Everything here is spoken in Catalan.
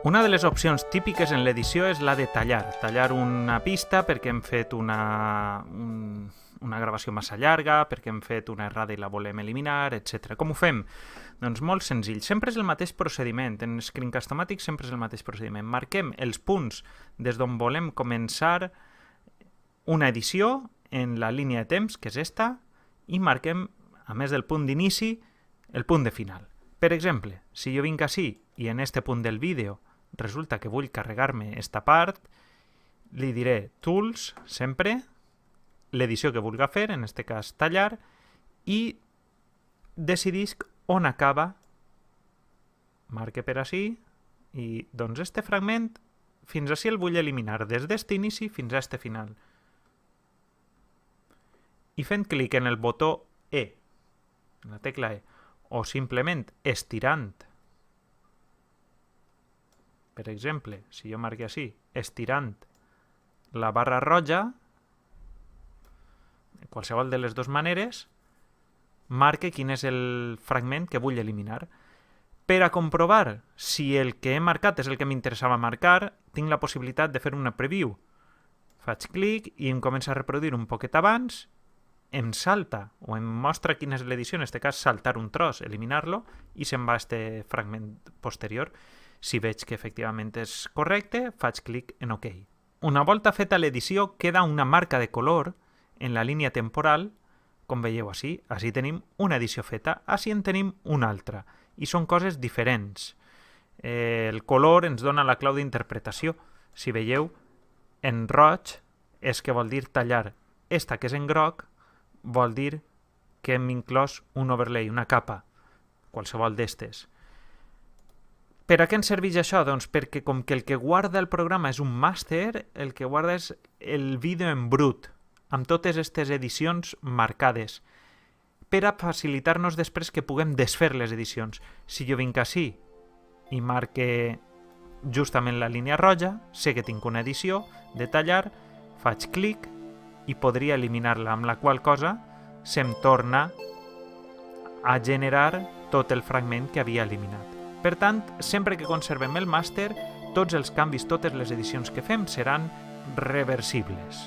Una de les opcions típiques en l'edició és la de tallar. Tallar una pista perquè hem fet una gravació massa llarga, perquè hem fet una errada i la volem eliminar, etc. Com ho fem? Doncs molt senzill. Sempre és el mateix procediment. En Screencast-O-Matic sempre és el mateix procediment. Marquem els punts des d'on volem començar una edició en la línia de temps, que és esta, i marquem, a més del punt d'inici, el punt de final. Per exemple, si jo vinc ací i en este punt del vídeo resulta que vull carregar-me esta part, li diré Tools, sempre, l'edició que vulga fer, en este cas tallar, i decidisc on acaba, marque per ací, i doncs este fragment, fins ací el vull eliminar, des d'este inici fins a este final. I fent clic en el botó E, en la tecla E, o simplement estirant, per exemple, si jo marque així, estirant la barra roja, de qualsevol de les dues maneres, marque quin és el fragment que vull eliminar. Per a comprovar si el que he marcat és el que m'interessava marcar, tinc la possibilitat de fer una preview. Faig clic i em comença a reproduir un poquet abans, em salta o em mostra quina és l'edició, en aquest cas saltar un tros, eliminar-lo, i se'n va este fragment posterior. Si veig que efectivament és correcte, faig clic en OK. Una volta feta l'edició, queda una marca de color en la línia temporal, com veieu ací. Ací tenim una edició feta, ací en tenim una altra, i són coses diferents. El color ens dona la clau d'interpretació. Si veieu, en roig és que vol dir tallar. Esta, que és en groc, vol dir que hem inclòs un overlay, una capa, qualsevol d'estes. Per a què ens serveix això? Doncs perquè com que el que guarda el programa és un màster, el que guarda és el vídeo en brut, amb totes aquestes edicions marcades, per a facilitar-nos després que puguem desfer les edicions. Si jo vinc ací i marque justament la línia roja, sé que tinc una edició de tallar, faig clic i podria eliminar-la, amb la qual cosa se'm torna a generar tot el fragment que havia eliminat. Per tant, sempre que conservem el màster, tots els canvis, totes les edicions que fem seran reversibles.